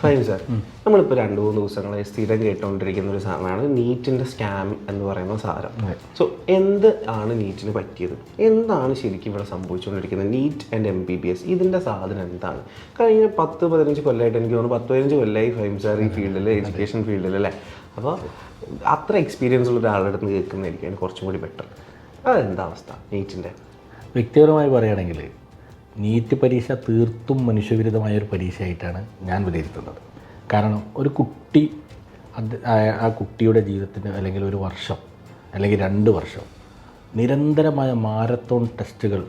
Fine sir, നമ്മളിപ്പോൾ 2-3 ദിവസങ്ങളായി സ്ഥിരം കേട്ടുകൊണ്ടിരിക്കുന്ന ഒരു സാധനമാണ് നീറ്റിൻ്റെ സ്കാം എന്ന് പറയുന്ന സാധനം. സോ എന്ത് ആണ് നീറ്റിന് പറ്റിയത്, എന്താണ് ശരിക്കും ഇവിടെ സംഭവിച്ചുകൊണ്ടിരിക്കുന്നത്? നീറ്റ് ആൻഡ് MBBS ഇതിൻ്റെ സാധനം എന്താണ്? കഴിഞ്ഞ 10-15 കൊല്ലമായിട്ട് എനിക്ക് തോന്നുന്നു 10-15 കൊല്ലമായി ഫൈൻ സാർ ഈ ഫീൽഡിൽ, എഡ്യൂക്കേഷൻ ഫീൽഡിൽ അല്ലേ. അപ്പോൾ അത്ര എക്സ്പീരിയൻസ് ഉള്ള ഒരാളുടെ അടുത്ത് കേൾക്കുന്നതായിരിക്കും കുറച്ചും കൂടി ബെറ്റർ. അതെന്താ അവസ്ഥ നീറ്റിൻ്റെ? വ്യക്തിപരമായി പറയുകയാണെങ്കിൽ നീറ്റ് പരീക്ഷ തീർത്തും മനുഷ്യവിരുദ്ധമായൊരു പരീക്ഷയായിട്ടാണ് ഞാൻ വിലയിരുത്തുന്നത്. കാരണം ഒരു കുട്ടി ആ കുട്ടിയുടെ ജീവിതത്തിന് അല്ലെങ്കിൽ ഒരു വർഷം അല്ലെങ്കിൽ 2 വർഷം നിരന്തരമായ മാരത്തോൺ ടെസ്റ്റുകൾ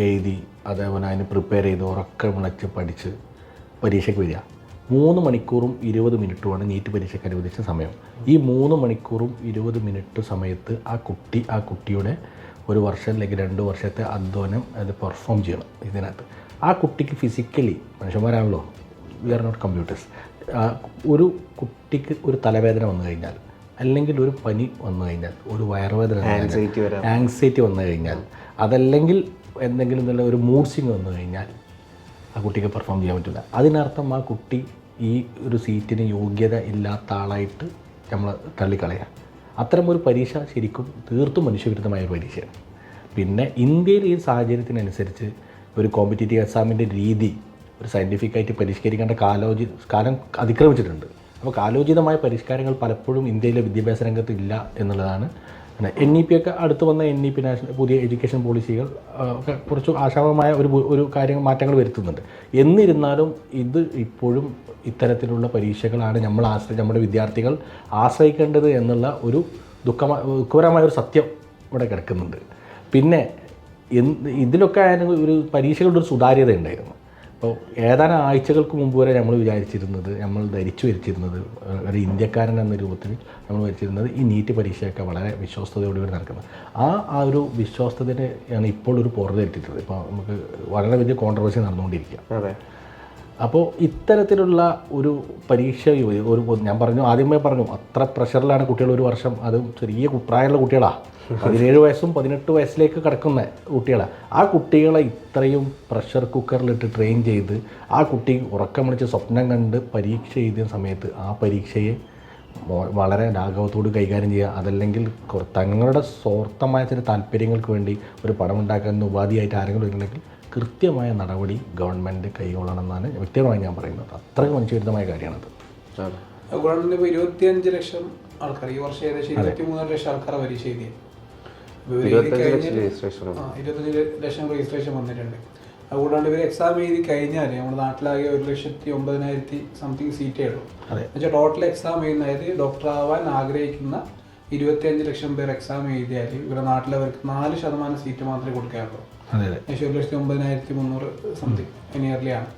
എഴുതി അതേപോലെ അതിന് പ്രിപ്പയർ ചെയ്ത് ഉറക്കം വിളച്ച് പഠിച്ച് പരീക്ഷയ്ക്ക് വരിക. 3 മണിക്കൂറും 20 മിനിറ്റുമാണ് നീറ്റ് പരീക്ഷയ്ക്ക് അനുവദിച്ച സമയം. ഈ 3 മണിക്കൂറും 20 മിനിറ്റ് സമയത്ത് ആ കുട്ടിയുടെ ഒരു വർഷം അല്ലെങ്കിൽ 2 വർഷത്തെ അധ്വാനം അത് പെർഫോം ചെയ്യണം. ഇതിനകത്ത് ആ കുട്ടിക്ക് ഫിസിക്കലി, മനുഷ്യന്മാരാണല്ലോ, വി ആർ നോട്ട് കമ്പ്യൂട്ടേഴ്സ്, ഒരു കുട്ടിക്ക് ഒരു തലവേദന വന്നു കഴിഞ്ഞാൽ അല്ലെങ്കിൽ ഒരു പനി വന്നു കഴിഞ്ഞാൽ, ഒരു വയറുവേദന, ആങ്സൈറ്റി വന്നു കഴിഞ്ഞാൽ, അതല്ലെങ്കിൽ എന്തെങ്കിലും നല്ല ഒരു മൂഡ് സ്വിങ് വന്നു കഴിഞ്ഞാൽ ആ കുട്ടിക്ക് പെർഫോം ചെയ്യാൻ പറ്റില്ല. അതിനർത്ഥം ആ കുട്ടി ഈ ഒരു സീറ്റിന് യോഗ്യത ഇല്ലാത്ത ആളായിട്ട് നമ്മൾ തള്ളിക്കളയാം. അത്തരമൊരു പരീക്ഷ ശരിക്കും തീർത്തും മനുഷ്യവിരുദ്ധമായ ഒരു പരീക്ഷയാണ്. പിന്നെ ഇന്ത്യയിൽ ഈ സാഹചര്യത്തിനനുസരിച്ച് ഒരു കോമ്പറ്റേറ്റീവ് എക്സാമിൻ്റെ രീതി ഒരു സയൻറ്റിഫിക്കായിട്ട് പരിഷ്കരിക്കേണ്ട കാലം അതിക്രമിച്ചിട്ടുണ്ട്. അപ്പോൾ കാലോചിതമായ പരിഷ്കാരങ്ങൾ പലപ്പോഴും ഇന്ത്യയിലെ വിദ്യാഭ്യാസ രംഗത്ത് ഇല്ല എന്നുള്ളതാണ്. NEP ഒക്കെ അടുത്ത് വന്ന NEP നാഷണൽ പുതിയ എഡ്യൂക്കേഷൻ പോളിസികൾ ഒക്കെ കുറച്ച് ആശാവഹമായ ഒരു മാറ്റങ്ങൾ വരുത്തുന്നുണ്ട്. എന്നിരുന്നാലും ഇത് ഇപ്പോഴും ഇത്തരത്തിലുള്ള പരീക്ഷകളാണ് നമ്മുടെ വിദ്യാർത്ഥികൾ ആശ്രയിക്കേണ്ടത് എന്നുള്ള ഒരു ദുഃഖപരമായ ഒരു സത്യം ഇവിടെ കിടക്കുന്നുണ്ട്. പിന്നെ ഇതിലൊക്കെ ഒരു പരീക്ഷകളുടെ ഒരു സുതാര്യത ഉണ്ടായിരുന്നു. അപ്പോൾ ഏതാനും ആഴ്ചകൾക്ക് മുമ്പ് വരെ നമ്മൾ ധരിച്ചു വച്ചിരുന്നത് ഒരു ഇന്ത്യക്കാരൻ എന്ന രൂപത്തിൽ നമ്മൾ വച്ചിരുന്നത് ഈ നീറ്റ് പരീക്ഷയൊക്കെ വളരെ വിശ്വസ്തയോടുകൂടി നടക്കുന്നത്. ആ ഒരു വിശ്വസ്തതയാണ് ഇപ്പോൾ ഒരു പോറലേറ്റിട്ടുള്ളത്. ഇപ്പോൾ നമുക്ക് വളരെ വലിയ കോൺട്രവേഴ്സി നടന്നുകൊണ്ടിരിക്കുക. അപ്പോൾ ഇത്തരത്തിലുള്ള ഒരു പരീക്ഷ ഞാൻ ആദ്യമേ പറഞ്ഞു അത്ര പ്രഷറിലാണ് കുട്ടികൾ ഒരു വർഷം, അത് ചെറിയ പ്രായമുള്ള കുട്ടികളാണ്, 17 വയസ്സും 18 വയസ്സിലേക്ക് കിടക്കുന്ന കുട്ടികളാണ്. ആ കുട്ടികളെ ഇത്രയും പ്രഷർ കുക്കറിലിട്ട് ട്രെയിൻ ചെയ്ത് ആ കുട്ടി ഉറക്കം വിളിച്ച് സ്വപ്നം കണ്ട് പരീക്ഷ എഴുതിയ സമയത്ത് ആ പരീക്ഷയെ വളരെ ലാഘവത്തോട് കൈകാര്യം ചെയ്യുക, അതല്ലെങ്കിൽ തങ്ങളുടെ സ്വാർത്ഥമായ ചില താല്പര്യങ്ങൾക്ക് വേണ്ടി ഒരു പണമുണ്ടാക്കുന്ന ഉപാധിയായിട്ട് ആരെങ്കിലും ഉണ്ടെങ്കിൽ കൃത്യമായ നടപടി ഗവൺമെൻറ് കൈകൊള്ളണമെന്നാണ് വ്യക്തിപരമായി ഞാൻ പറയുന്നത്. അത്രയും മനുഷ്യവിരുദ്ധമായ കാര്യമാണത്. ഗവൺമെൻറ് ഇപ്പോൾ 25 ലക്ഷം ആൾക്കാർ, ഈ വർഷം ഏകദേശം 23 ലക്ഷം ആൾക്കാർ പരീക്ഷ എഴുതിയത്, 25 ലക്ഷം രജിസ്ട്രേഷൻ വന്നിട്ടുണ്ട്. അതുകൂടാണ്ട് ഇവർ എക്സാം എഴുതി കഴിഞ്ഞാൽ നമ്മുടെ നാട്ടിലാകെ 1,09,000 സംതിങ് സീറ്റേ ഉള്ളൂ. എന്നുവെച്ചാൽ ടോട്ടൽ എക്സാം എഴുതുന്നത് ഡോക്ടർ ആവാൻ ആഗ്രഹിക്കുന്ന 25 ലക്ഷം പേർ എക്സാം എഴുതിയാൽ ഇവരുടെ നാട്ടിലവർക്ക് 4% സീറ്റ് മാത്രമേ കൊടുക്കാറുള്ളൂ. ഏകദേശം 1,09,300 സംതിങ് നിയർലി ആണ്.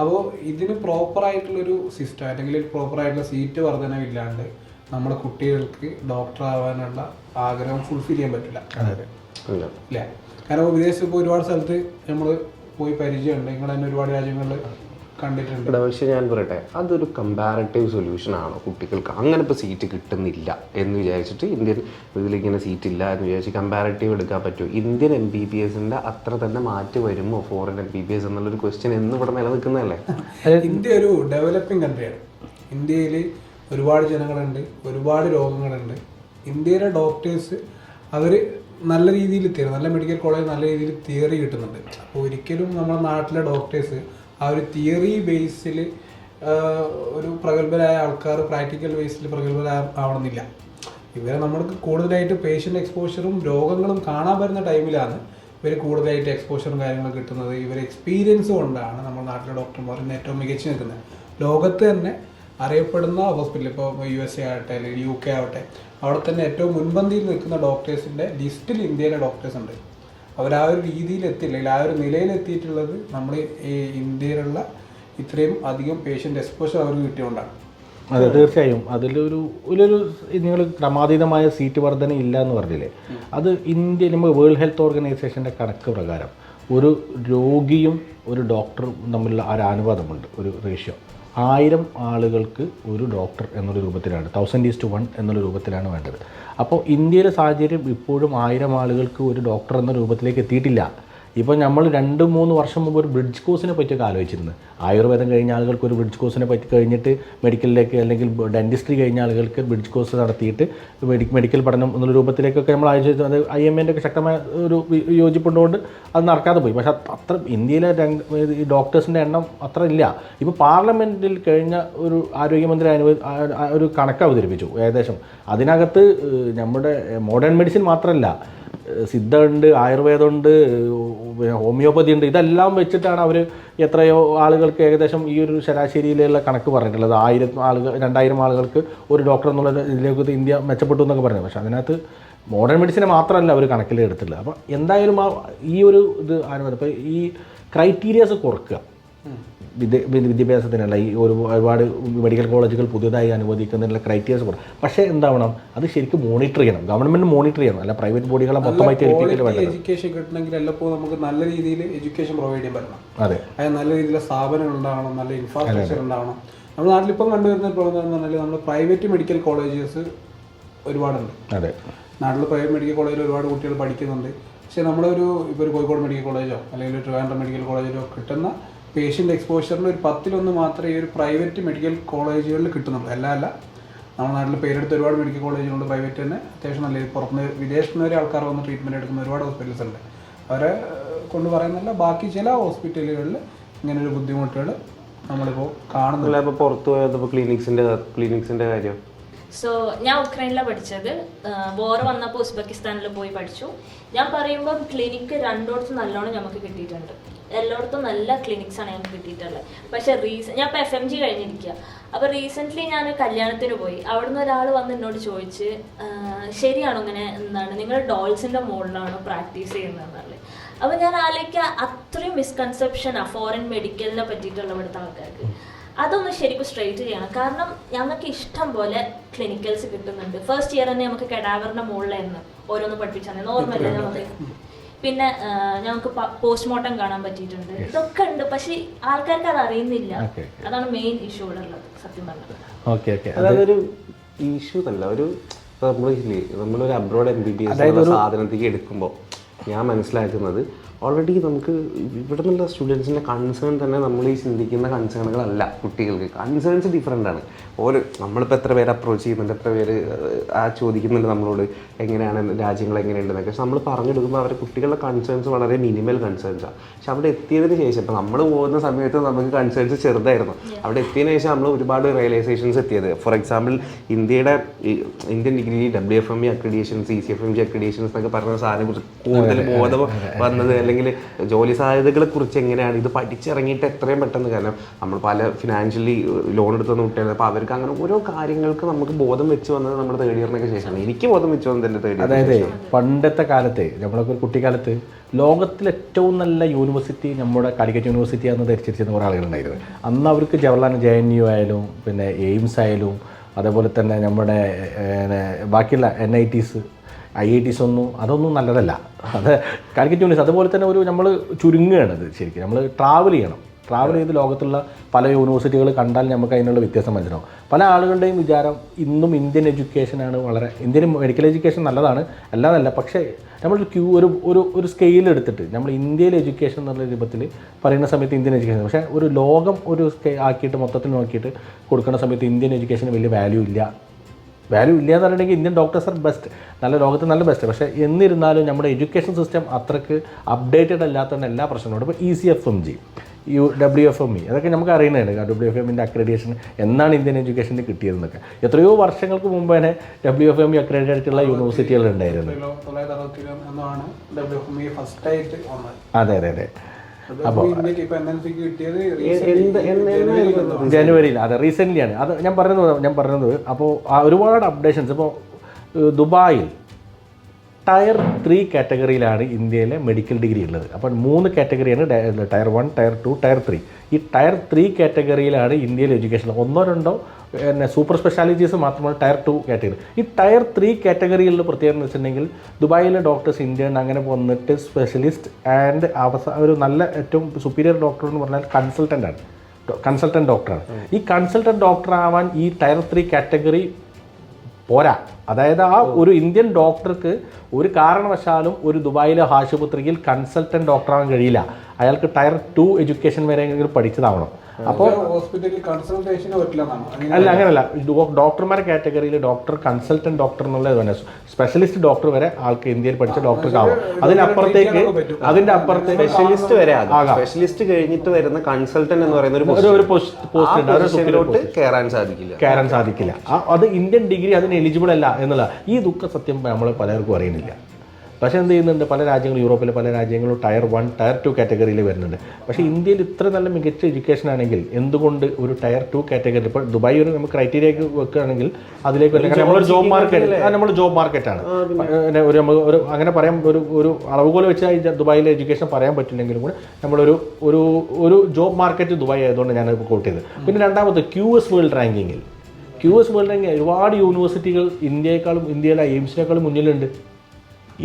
അപ്പോൾ ഇതിന് പ്രോപ്പറായിട്ടുള്ളൊരു സിസ്റ്റം അല്ലെങ്കിൽ പ്രോപ്പറായിട്ടുള്ള സീറ്റ് വർധനവില്ലാണ്ട് നമ്മുടെ കുട്ടികൾക്ക് ഡോക്ടർ ആവാനുള്ള ആഗ്രഹം ഫുൾഫിൽ ചെയ്യാൻ പറ്റില്ല. ഇല്ല, കാരണം വിദേശത്ത് ഇപ്പോൾ ഒരുപാട് സ്ഥലത്ത് നമ്മൾ പോയി പരിചയമുണ്ട്, നിങ്ങൾ തന്നെ ഒരുപാട് രാജ്യങ്ങളിൽ കണ്ടിട്ടുണ്ട്. പക്ഷേ ഞാൻ പറയട്ടെ, അതൊരു കമ്പാരിറ്റീവ് സൊല്യൂഷൻ ആണോ കുട്ടികൾക്ക്? അങ്ങനെ ഇപ്പോൾ സീറ്റ് കിട്ടുന്നില്ല എന്ന് വിചാരിച്ചിട്ട് ഇന്ത്യൻ ഇതിലിങ്ങനെ സീറ്റ് ഇല്ല എന്ന് വിചാരിച്ച് കമ്പാരിറ്റീവ് എടുക്കാൻ പറ്റുമോ? ഇന്ത്യൻ MBBSന്റെ അത്ര തന്നെ മാറ്റി വരുമോ ഫോറിൻ MBBS എന്നുള്ളൊരു ക്വസ്റ്റ്യൻ എന്ന് ഇവിടെ നിലനിൽക്കുന്നതല്ലേ? ഇന്ത്യ ഒരു ഡെവലപ്പിംഗ് കൺട്രിയാണ്. ഇന്ത്യയിൽ ഒരുപാട് ജനങ്ങളുണ്ട്, ഒരുപാട് രോഗങ്ങളുണ്ട്. ഇന്ത്യയിലെ ഡോക്ടേഴ്സ് അവർ നല്ല രീതിയിൽ നല്ല മെഡിക്കൽ കോളേജ് നല്ല രീതിയിൽ തിയറി കിട്ടുന്നുണ്ട്. അപ്പോൾ ഒരിക്കലും നമ്മുടെ നാട്ടിലെ ഡോക്ടേഴ്സ് ആ ഒരു തിയറി ബേസിൽ ഒരു പ്രഗത്ഭരായ ആൾക്കാർ പ്രാക്ടിക്കൽ ബേസിൽ പ്രഗത്ഭരാവണമെന്നില്ല. ഇവരെ നമ്മൾക്ക് കൂടുതലായിട്ട് പേഷ്യൻ്റ് എക്സ്പോഷറും രോഗങ്ങളും കാണാൻ വരുന്ന ടൈമിലാണ് ഇവർ കൂടുതലായിട്ട് എക്സ്പോഷറും കാര്യങ്ങളും കിട്ടുന്നത്. ഇവർ എക്സ്പീരിയൻസ് കൊണ്ടാണ് നമ്മുടെ നാട്ടിലെ ഡോക്ടർമാർ ഏറ്റവും മികച്ചു നിൽക്കുന്നത്. ലോകത്ത് തന്നെ അറിയപ്പെടുന്ന ഹോസ്പിറ്റൽ, ഇപ്പോൾ USA ആവട്ടെ അല്ലെങ്കിൽ UK ആവട്ടെ, അവിടെ തന്നെ ഏറ്റവും മുൻപന്തിയിൽ നിൽക്കുന്ന ഡോക്ടേഴ്സിൻ്റെ ലിസ്റ്റിൽ ഇന്ത്യയിലെ ഡോക്ടേഴ്സ് ഉണ്ട്. അവർ ആ ഒരു രീതിയിൽ എത്തിയില്ല, അല്ലെങ്കിൽ ആ ഒരു നിലയിലെത്തിയിട്ടുള്ളത് നമ്മൾ ഈ ഇന്ത്യയിലുള്ള ഇത്രയും അധികം പേഷ്യൻ്റ് എക്സ്പോഷർ അവർക്ക് കിട്ടിയതുകൊണ്ടാണ്. അതെ, തീർച്ചയായും. അതിലൊരു നിങ്ങൾ ക്രമാതീതമായ സീറ്റ് വർധന ഇല്ല എന്ന് പറഞ്ഞില്ലേ, അത് നമുക്ക് വേൾഡ് ഹെൽത്ത് ഓർഗനൈസേഷൻ്റെ കണക്ക് പ്രകാരം ഒരു രോഗിയും ഒരു ഡോക്ടറും തമ്മിലുള്ള ഒരു അനുപാതമുണ്ട്, ഒരു റേഷ്യോ. 1000 ആളുകൾക്ക് ഒരു ഡോക്ടർ എന്നുള്ള രൂപത്തിലാണ്, 1000:1 എന്നുള്ള രൂപത്തിലാണ് വേണ്ടത്. അപ്പോൾ ഇന്ത്യയിലെ സാഹചര്യം ഇപ്പോഴും 1000 ആളുകൾക്ക് ഒരു ഡോക്ടർ എന്ന രൂപത്തിലേക്ക് എത്തിയിട്ടില്ല. ഇപ്പോൾ നമ്മൾ 2-3 വർഷം മുമ്പ് ഒരു ബ്രിഡ്ജ് കോഴ്സിനെ പറ്റിയൊക്കെ ആലോചിച്ചിരുന്നു. ആയുർവേദം കഴിഞ്ഞ ആളുകൾക്ക് ഒരു ബ്രിഡ്ജ് കോഴ്സിനെ പറ്റി കഴിഞ്ഞിട്ട് മെഡിക്കലിലേക്ക് അല്ലെങ്കിൽ ഡെൻറ്റിസ്ട്രി കഴിഞ്ഞ ആളുകൾക്ക് ബ്രിഡ്ജ് കോഴ്സ് നടത്തിയിട്ട് മെഡിക്കൽ പഠനം എന്നുള്ള രൂപത്തിലേക്കൊക്കെ നമ്മൾ ആലോചിച്ചു. അത് IMA ഒക്കെ ശക്തമായ ഒരു യോജിപ്പുണ്ടുകൊണ്ട് അത് നടക്കാതെ പോയി. പക്ഷേ അത്ര ഇന്ത്യയിലെ ഈ ഡോക്ടേഴ്സിൻ്റെ എണ്ണം അത്ര ഇല്ല. ഇപ്പോൾ പാർലമെൻറ്റിൽ കഴിഞ്ഞ ഒരു ആരോഗ്യമന്ത്രി ഒരു കണക്ക് അവതരിപ്പിച്ചു ഏകദേശം. അതിനകത്ത് നമ്മുടെ മോഡേൺ മെഡിസിൻ മാത്രമല്ല, സിദ്ധ ഉണ്ട്, ആയുർവേദമുണ്ട്, ഹോമിയോപ്പതി ഉണ്ട്. ഇതെല്ലാം വെച്ചിട്ടാണ് അവർ എത്രയോ ആളുകൾക്ക് ഏകദേശം ഈ ഒരു ശരാശരിയിലുള്ള കണക്ക് പറഞ്ഞിട്ടുള്ളത്. 1000 ആളുകൾ 2000 ആളുകൾക്ക് ഒരു ഡോക്ടർ എന്നുള്ള ഇതിലേക്ക് ഇന്ത്യ മെച്ചപ്പെട്ടു എന്നൊക്കെ പറയുന്നത്. പക്ഷേ അതിനകത്ത് മോഡേൺ മെഡിസിനെ മാത്രമല്ല അവർ കണക്കിൽ എടുത്തിട്ടുള്ളത്. അപ്പോൾ എന്തായാലും ഈ ഒരു ഇത് ആരും ഇപ്പോൾ ഈ ക്രൈറ്റീരിയാസ് കുറക്കുക വിദ്യാഭ്യാസത്തിനല്ല. ഈ ഒരുപാട് മെഡിക്കൽ കോളേജുകൾ പുതിയതായി അനുവദിക്കുന്നതിനുള്ള ക്രൈറ്റീരിയസ് കുറവ്. പക്ഷേ എന്താവണം, അത് ശരിക്കും മോണിറ്റർ ചെയ്യണം, ഗവൺമെൻറ് മോണിറ്റർ ചെയ്യണം, അല്ല പ്രൈവറ്റ് ബോഡികളെ മൊത്തമായിട്ട് എഡ്യൂക്കേഷൻ കിട്ടണമെങ്കിൽ എല്ലപ്പോൾ നമുക്ക് നല്ല രീതിയിൽ എഡ്യൂക്കേഷൻ പ്രൊവൈഡ് ചെയ്യാൻ പറ്റണം. അതെ, അതായത് നല്ല രീതിയിലുള്ള സ്ഥാപനങ്ങൾ ഉണ്ടാവണം, നല്ല ഇൻഫ്രാസ്ട്രക്ചർ ഉണ്ടാവണം. നമ്മുടെ നാട്ടിലിപ്പം കണ്ടുവരുന്ന പ്രോബ്ലം എന്ന് പറഞ്ഞാൽ നമ്മൾ പ്രൈവറ്റ് മെഡിക്കൽ കോളേജസ് ഒരുപാടുണ്ട്. അതെ, നാട്ടിൽ പ്രൈവറ്റ് മെഡിക്കൽ കോളേജിൽ ഒരുപാട് കുട്ടികൾ പഠിക്കുന്നുണ്ട്. പക്ഷേ നമ്മളൊരു ഇപ്പോൾ ഒരു കോഴിക്കോട് മെഡിക്കൽ കോളേജോ അല്ലെങ്കിൽ ഒരു ട്രിവാൻഡ്രം മെഡിക്കൽ കോളേജിലോ കിട്ടുന്ന പേഷ്യൻ്റ് എക്സ്പോഷറിൻ്റെ ഒരു 10-1 മാത്രമേ ഈ ഒരു പ്രൈവറ്റ് മെഡിക്കൽ കോളേജുകളിൽ കിട്ടുന്നുള്ളൂ. അല്ല നമ്മുടെ നാട്ടിൽ പേരെടുത്ത് ഒരുപാട് മെഡിക്കൽ കോളേജുകളുണ്ട്, പ്രൈവറ്റ് തന്നെ അത്യാവശ്യം നല്ല പുറത്തുനിന്ന് വിദേശത്ത് നിന്ന് വരെ ആൾക്കാർ വന്ന് ട്രീറ്റ്മെൻറ്റ് എടുക്കുന്ന ഒരുപാട് ഹോസ്പിറ്റൽസ് ഉണ്ട്. അവരെ കൊണ്ട് പറയുന്നില്ല, ബാക്കി ചില ഹോസ്പിറ്റലുകളിൽ ഇങ്ങനൊരു ബുദ്ധിമുട്ടുകൾ നമ്മളിപ്പോൾ കാണുന്നില്ല. അപ്പോൾ പുറത്ത് പോയപ്പോൾ ക്ലിനിക്സിൻ്റെ കാര്യം. സോ ഞാൻ ഉക്രൈനിലാണ് പഠിച്ചത്. വോർ വന്നപ്പോൾ ഉസ്ബെക്കിസ്ഥാനിൽ പോയി പഠിച്ചു. ഞാൻ പറയുമ്പോൾ ക്ലിനിക്ക് രണ്ടിടത്തും നല്ലോണം നമുക്ക് കിട്ടിയിട്ടുണ്ട്. എല്ലായിടത്തും നല്ല ക്ലിനിക്സാണ് ഞങ്ങൾക്ക് കിട്ടിയിട്ടുള്ളത്. പക്ഷേ ഞാൻ ഇപ്പോൾ FMG കഴിഞ്ഞിരിക്കുക. അപ്പോൾ റീസെൻ്റ്ലി ഞാൻ കല്യാണത്തിന് പോയി. അവിടുന്ന് ഒരാൾ വന്ന് എന്നോട് ചോദിച്ച്, ശരിയാണോ ഇങ്ങനെ, എന്താണ് നിങ്ങൾ ഡോൾസിൻ്റെ മുകളിലാണോ പ്രാക്ടീസ് ചെയ്യുന്നതെന്നുള്ളത്. അപ്പോൾ ഞാൻ ആലോചിക്കുക, അത്രയും മിസ്കൺസെപ്ഷനാണ് ഫോറിൻ മെഡിക്കലിനെ പറ്റിയിട്ടുള്ള ഇവിടുത്തെ ആൾക്കാർക്ക്. അതൊന്ന് ശരിക്കും സ്ട്രെയിറ്റ് ചെയ്യണം. കാരണം ഞങ്ങൾക്ക് ഇഷ്ടം പോലെ ക്ലിനിക്കൽസ് കിട്ടുന്നുണ്ട്. ഫസ്റ്റ് ഇയർ തന്നെ നമുക്ക് കെഡാവറിൻ്റെ മുകളിലായിരുന്നു ഓരോന്ന് പഠിപ്പിച്ചാൽ നോർമല്ല നമുക്ക്. പിന്നെ ഞങ്ങൾക്ക് പോസ്റ്റ്മോർട്ടം കാണാൻ പറ്റിയിട്ടുണ്ട്. ഇതൊക്കെ ഉണ്ട്, പക്ഷേ ആൾക്കാർക്ക് അത് അറിയുന്നില്ല. അതാണ് മെയിൻ ഇഷ്യൂ ഇവിടെ ഉള്ളത് സത്യം പറഞ്ഞത്. അതൊരു ഇഷ്യൂ അല്ല, ഒരു നമ്മളൊരു അബ്രോഡ് MBBS സാധനത്തേക്ക് എടുക്കുമ്പോൾ ഞാൻ മനസ്സിലാക്കുന്നത് ഓൾറെഡി നമുക്ക് ഇവിടെ നിന്നുള്ള സ്റ്റുഡൻസിൻ്റെ കൺസേൺ തന്നെ നമ്മൾ ഈ ചിന്തിക്കുന്ന കൺസേണുകളല്ല. കുട്ടികൾക്ക് കൺസേൺസ് ഡിഫറെൻ്റ് ആണ്. നമ്മളിപ്പോൾ എത്ര പേര് അപ്രോച്ച് ചെയ്യുന്നുണ്ട്, എത്ര പേര് ചോദിക്കുന്നുണ്ട് നമ്മളോട് എങ്ങനെയാണ് രാജ്യങ്ങൾ എങ്ങനെയുണ്ടെന്നൊക്കെ. പക്ഷെ നമ്മൾ പറഞ്ഞെടുക്കുമ്പോൾ അവരുടെ കുട്ടികളുടെ കൺസേൺസ് വളരെ മിനിമൽ കൺസേൺസാണ്. പക്ഷെ അവിടെ എത്തിയതിന് ശേഷം ഇപ്പോൾ നമ്മൾ പോകുന്ന സമയത്ത് നമുക്ക് കൺസേൺസ് ചെറുതായിരുന്നു. അവിടെ എത്തിയതിന് ശേഷം നമ്മൾ ഒരുപാട് റിയലൈസേഷൻസ് എത്തിയത്. For example Indian degree WFME അക്രഡിയേഷൻസ്, ECFMG അക്രഡിയേഷൻസ് എന്നൊക്കെ പറഞ്ഞ സാധനം കുറിച്ച് കൂടുതൽ ബോധം വന്നത്, അല്ലെങ്കിൽ ജോലി സാധ്യതകളെ കുറിച്ച് എങ്ങനെയാണ് ഇത് പഠിച്ചിറങ്ങിയിട്ട് എത്രയും പെട്ടെന്ന്. കാരണം നമ്മൾ പല ഫിനാൻഷ്യലി ലോൺ എടുത്തുന്ന കുട്ടികൾ, അപ്പോൾ അവർക്ക് അങ്ങനെ ഓരോ കാര്യങ്ങൾക്ക് നമുക്ക് ബോധം വെച്ച് വന്നത് നമ്മുടെ തേർഡ് ഇയറിനൊക്കെ ശേഷമാണ്. എനിക്ക് ബോധം വെച്ച് വന്നത് എൻ്റെ തേർഡ് ഇയർ. അതായത് പണ്ടത്തെ കാലത്ത് നമ്മളൊക്കെ കുട്ടിക്കാലത്ത് ലോകത്തിലെ ഏറ്റവും നല്ല യൂണിവേഴ്സിറ്റി നമ്മുടെ കാലിക്കറ്റ് യൂണിവേഴ്സിറ്റി ആണെന്ന് ധരിച്ചിരിച്ചിരുന്ന കുറേ ആളുകളുണ്ടായിരുന്നു. അന്ന് അവർക്ക് ജവഹർലാൽ JNU ആയാലും പിന്നെ എയിംസ് ആയാലും അതേപോലെ തന്നെ നമ്മുടെ ബാക്കിയുള്ള NITs IITs അതൊന്നും നല്ലതല്ല. അത് കാലിക്കറ്റ് യൂണിവേഴ്സിറ്റി അതുപോലെ തന്നെ നമ്മൾ ചുരുങ്ങുകയാണ്. അത് ശരിക്കും നമ്മൾ ട്രാവൽ ചെയ്ത് ലോകത്തുള്ള പല യൂണിവേഴ്സിറ്റികൾ കണ്ടാൽ നമുക്ക് അതിനുള്ള വ്യത്യാസം മനസ്സിലാവും. പല ആളുകളുടെയും വിചാരം ഇന്നും ഇന്ത്യൻ എഡ്യൂക്കേഷനാണ് ഇന്ത്യൻ മെഡിക്കൽ എഡ്യൂക്കേഷൻ നല്ലതാണ്, അല്ലാതല്ല. പക്ഷേ നമ്മൾ ഒരു സ്കെയിൽ എടുത്തിട്ട് നമ്മൾ ഇന്ത്യയിലെ എഡ്യൂക്കേഷൻ എന്നുള്ള രൂപത്തിൽ പറയുന്ന സമയത്ത് ഇന്ത്യൻ എഡ്യൂക്കേഷൻ, പക്ഷേ ഒരു ലോകം ആക്കിയിട്ട് മൊത്തത്തിൽ നോക്കിയിട്ട് കൊടുക്കുന്ന സമയത്ത് ഇന്ത്യൻ എഡ്യൂക്കേഷന് വലിയ വാല്യൂ ഇല്ല എന്ന് പറഞ്ഞിട്ടുണ്ടെങ്കിൽ ഇന്ത്യൻ ഡോക്ടേഴ്സ് ആർ ബെസ്റ്റ്, നല്ല ലോകത്ത് നല്ല ബെസ്റ്റ്. പക്ഷേ എന്നിരുന്നാലും നമ്മുടെ എഡ്യൂക്കേഷൻ സിസ്റ്റം അത്രയ്ക്ക് അപ്ഡേറ്റഡ് അല്ലാത്തതുകൊണ്ട് എല്ലാ പ്രശ്നങ്ങളും. ഇപ്പോൾ ECFMG, WFME അതൊക്കെ നമുക്ക് അറിയുന്നതാണ്. WFME അക്രഡിറ്റേഷൻ എന്നാണ് ഇന്ത്യൻ എഡ്യൂക്കേഷന് കിട്ടിയതെന്നൊക്കെ എത്രയോ വർഷങ്ങൾക്ക് മുമ്പ് തന്നെ WFME അക്രഡിറ്റഡ് ആയിട്ടുള്ള യൂണിവേഴ്സിറ്റികൾ ഉണ്ടായിരുന്നു. അതെ. അപ്പോൾ ജനുവരിയിൽ, അതെ റീസെൻ്റ്ലിയാണ് അത് ഞാൻ പറയുന്നത്. അപ്പോൾ ഒരുപാട് അപ്ഡേഷൻസ്. ഇപ്പോൾ ദുബായിൽ ടയർ 3 കാറ്റഗറിയിലാണ് ഇന്ത്യയിലെ മെഡിക്കൽ ഡിഗ്രി ഉള്ളത്. അപ്പോൾ 3 കാറ്റഗറിയാണ്, ടയർ 1, ടയർ 2, ടയർ 3. ഈ ടയർ 3 കാറ്റഗറിയിലാണ് ഇന്ത്യയിൽ എഡ്യൂക്കേഷൻ. 1-2 സൂപ്പർ സ്പെഷ്യാലിറ്റീസ് മാത്രമാണ് ടയർ 2 കാറ്റഗറി. ഈ ടയർ 3 കാറ്റഗറികളിൽ പ്രത്യേകത എന്ന് വെച്ചിട്ടുണ്ടെങ്കിൽ ദുബായിലെ ഡോക്ടേഴ്സ് ഇന്ത്യൻ അങ്ങനെ വന്നിട്ട് സ്പെഷ്യലിസ്റ്റ് ആൻഡ് ഒരു നല്ല ഏറ്റവും സുപ്പീരിയർ ഡോക്ടർ എന്ന് പറഞ്ഞാൽ കൺസൾട്ടൻറ്റ് ഡോക്ടറാണ്. ഈ കൺസൾട്ടൻറ്റ് ഡോക്ടർ ആവാൻ ഈ ടയർ 3 കാറ്റഗറി പോരാ. അതായത് ആ ഒരു ഇന്ത്യൻ ഡോക്ടർക്ക് ഒരു കാരണവശാലും ഒരു ദുബായിലെ ആശുപത്രിയിൽ കൺസൾട്ടൻറ്റ് ഡോക്ടറാകാൻ കഴിയില്ല. അയാൾക്ക് ടയർ 2 എഡ്യൂക്കേഷൻ വരെയെങ്കിലും പഠിച്ചതാവണം. അപ്പോൾ ഹോസ്പിറ്റലിൽ കൺസൾട്ടേഷന് പറ്റില്ലെന്നാണ്. അല്ല, അങ്ങനല്ല. ഡോക്ടർമാരുടെ കാറ്റഗറിയിൽ ഡോക്ടർ, കൺസൾട്ടൻറ്റ് ഡോക്ടർ എന്നുള്ളത് തന്നെ സ്പെഷ്യലിസ്റ്റ് ഡോക്ടർ വരെ ആൾക്ക് ഇന്ത്യയിൽ പഠിച്ച ഡോക്ടർക്കാവും. അതിനപ്പുറത്തേക്ക് സ്പെഷ്യലിസ്റ്റ് വരെ ആകാം. സ്പെഷ്യലിസ്റ്റ് കഴിഞ്ഞിട്ട് വരുന്ന കൺസൾട്ടന്റ് എന്ന് പറയുന്ന ഒരു പോസ്റ്റിലോട്ട് കയറാൻ സാധിക്കില്ല. അത് ഇന്ത്യൻ ഡിഗ്രി അതിന് എലിജിബിൾ അല്ല എന്നുള്ള ഈ ദുഃഖ സത്യം നമ്മൾ പലർക്കും അറിയുന്നില്ല. പക്ഷേ എന്ത് ചെയ്യുന്നുണ്ട്, പല രാജ്യങ്ങളും, യൂറോപ്പിലെ പല രാജ്യങ്ങളും ടയർ 1, ടയർ 2 കാറ്റഗറിയിൽ വരുന്നുണ്ട്. പക്ഷേ ഇന്ത്യയിൽ ഇത്ര നല്ല മികച്ച എഡ്യൂക്കേഷൻ ആണെങ്കിൽ എന്തുകൊണ്ട് ഒരു ടയർ 2 കാറ്റഗറി, ഇപ്പോൾ ദുബായ് ഒരു നമുക്ക് ക്രൈറ്റീരിയക്ക് വെക്കുകയാണെങ്കിൽ അതിലേക്ക് നമ്മളൊരു ജോബ് മാർക്കറ്റ്, നമ്മൾ ജോബ് മാർക്കറ്റാണ്. ഒരു അങ്ങനെ പറയാൻ ഒരു അളവുകോൽ വെച്ചാൽ ദുബായിലെ എഡ്യൂക്കേഷൻ പറയാൻ പറ്റില്ലെങ്കിലും കൂടെ നമ്മളൊരു ഒരു ഒരു ജോബ് മാർക്കറ്റ് ദുബായ് ആയതുകൊണ്ട് ഞാനത് കോട്ട് ചെയ്തത്. പിന്നെ രണ്ടാമത് QS വേൾഡ് റാങ്കിങ്ങിൽ ഒരുപാട് യൂണിവേഴ്സിറ്റികൾ ഇന്ത്യയിലെ എയിംസിനേക്കാളും മുന്നിലുണ്ട്.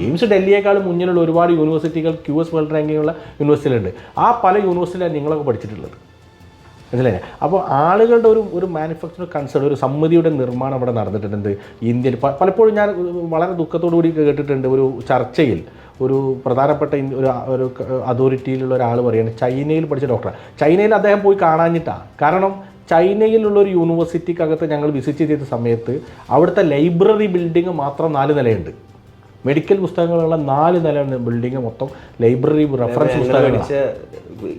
എയിംസ് ഡൽഹിയേക്കാളും മുന്നിലുള്ള ഒരുപാട് യൂണിവേഴ്സിറ്റികൾ QS വേൾഡ് റാങ്കിങ്ങുള്ള യൂണിവേഴ്സിറ്റികളുണ്ട്. ആ പല യൂണിവേഴ്സിറ്റിയിലാണ് നിങ്ങളൊക്കെ പഠിച്ചിട്ടുള്ളത്, മനസ്സിലായില്ലേ? അപ്പോൾ ആളുകളുടെ ഒരു മാനുഫാക്ചറിംഗ് കൺസേൺ, ഒരു സമിതിയുടെ നിർമ്മാണം അവിടെ നടന്നിട്ടുണ്ട് ഇന്ത്യയിൽ. പലപ്പോഴും ഞാൻ വളരെ ദുഃഖത്തോടു കൂടി കേട്ടിട്ടുണ്ട്, ഒരു ചർച്ചയിൽ ഒരു പ്രധാനപ്പെട്ട ഒരു അതോറിറ്റിയിലുള്ള ഒരാൾ പറയുന്നത് ചൈനയിൽ പഠിച്ച ഡോക്ടറാണ്. ചൈനയിൽ അദ്ദേഹം പോയി കാണാഞ്ഞിട്ടാണ്. കാരണം ചൈനയിലുള്ള ഒരു യൂണിവേഴ്സിറ്റിക്കകത്ത് ഞങ്ങൾ വിസിറ്റ് ചെയ്ത സമയത്ത് അവിടുത്തെ ലൈബ്രറി ബിൽഡിംഗ് മാത്രം 4 നിലയുണ്ട്. മെഡിക്കൽ പുസ്തകങ്ങളുള്ള 4 നില ബിൽഡിംഗ് മൊത്തം ലൈബ്രറി, റെഫറൻസ് പുസ്തകങ്ങളാണ്.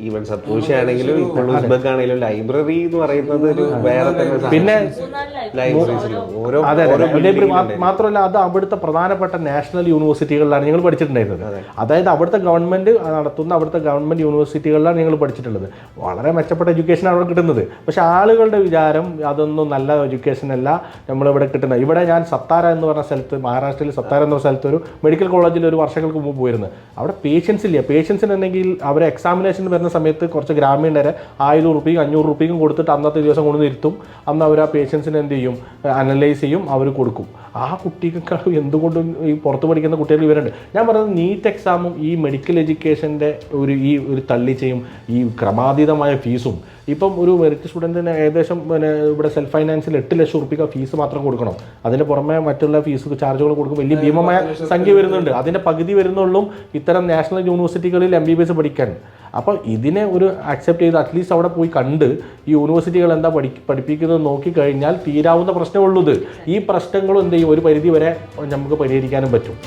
ഈവൻ സപ്പോസ് ആണെങ്കിലും ഇപ്പോൾ ഉസ്ബെക്ക് ആണെങ്കിലും ലൈബ്രറി എന്ന് പറയുന്നത് ഒരു വേറെ തന്നെ. പിന്നെ അതെ, ലൈബ്രറി മാത്രമല്ല, അത് അവിടുത്തെ പ്രധാനപ്പെട്ട നാഷണൽ യൂണിവേഴ്സിറ്റികളിലാണ് ഞങ്ങൾ പഠിച്ചിട്ടുണ്ടായിരുന്നത്. അതായത് അവിടുത്തെ ഗവൺമെൻറ് നടത്തുന്ന അവിടുത്തെ ഗവൺമെൻറ് യൂണിവേഴ്സിറ്റികളിലാണ് ഞങ്ങൾ പഠിച്ചിട്ടുള്ളത്. വളരെ മെച്ചപ്പെട്ട എഡ്യൂക്കേഷൻ അവിടെ കിട്ടുന്നത്. പക്ഷേ ആളുകളുടെ വിചാരം അതൊന്നും നല്ല എഡ്യൂക്കേഷൻ അല്ല നമ്മളിവിടെ കിട്ടുന്നത്. ഇവിടെ ഞാൻ സത്താര എന്ന് പറഞ്ഞ സ്ഥലത്ത്, മഹാരാഷ്ട്രയിൽ സത്താര എന്ന സ്ഥലത്ത് ഒരു മെഡിക്കൽ കോളേജിൽ ഒരു വർഷങ്ങൾക്ക് മുമ്പ് പോയിരുന്നു. അവിടെ പേഷ്യൻസ് ഇല്ല. പേഷ്യൻസിനുണ്ടെങ്കിൽ അവർ എക്സാമിനേഷൻ വരുന്ന സമയത്ത് കുറച്ച് ഗ്രാമീണരെ 1000 രൂപയും 500 രൂപയും കൊടുത്തിട്ട് അന്നത്തെ ദിവസം കൊണ്ടുവന്നിരുത്തും. അന്ന് അവർ ആ പേഷ്യൻസിന് എന്ത് ചെയ്യും, അനലൈസ് ചെയ്യും, അവർ കൊടുക്കും. ആ കുട്ടികൾക്ക് എന്തുകൊണ്ടും ഈ പുറത്ത് പഠിക്കുന്ന കുട്ടികൾ ഇവരുണ്ട്. ഞാൻ പറയുന്നത് നീറ്റ് എക്സാമും ഈ മെഡിക്കൽ എഡ്യൂക്കേഷൻ്റെ ഒരു തള്ളിച്ചയും ഈ ക്രമാതീതമായ ഫീസും. ഇപ്പം ഒരു മെറിറ്റ് സ്റ്റുഡൻറ്റിന് ഏകദേശം ഇവിടെ സെൽഫ് ഫൈനാൻസിൽ 8 ലക്ഷം റുപ്യ ഫീസ് മാത്രം കൊടുക്കണം. അതിന് പുറമെ മറ്റുള്ള ഫീസ് ചാർജുകൾ കൊടുക്കും. വലിയ ഭീമമായ സംഖ്യ വരുന്നുണ്ട്. അതിൻ്റെ പകുതി വരുന്നുള്ളൂ ഇത്തരം നാഷണൽ യൂണിവേഴ്സിറ്റികളിൽ MBBS പഠിക്കാൻ. അപ്പോൾ ഇതിനെ ഒരു അക്സെപ്റ്റ് ചെയ്ത് അറ്റ്ലീസ്റ്റ് അവിടെ പോയി കണ്ട് ഈ യൂണിവേഴ്സിറ്റികൾ എന്താ പഠിപ്പിക്കുന്നത് നോക്കിക്കഴിഞ്ഞാൽ തീരാവുന്ന പ്രശ്നമുള്ളത്. ഈ പ്രശ്നങ്ങളും എന്ത് ചെയ്യും, ഒരു പരിധി വരെ നമുക്ക് പരിഹരിക്കാനും പറ്റും.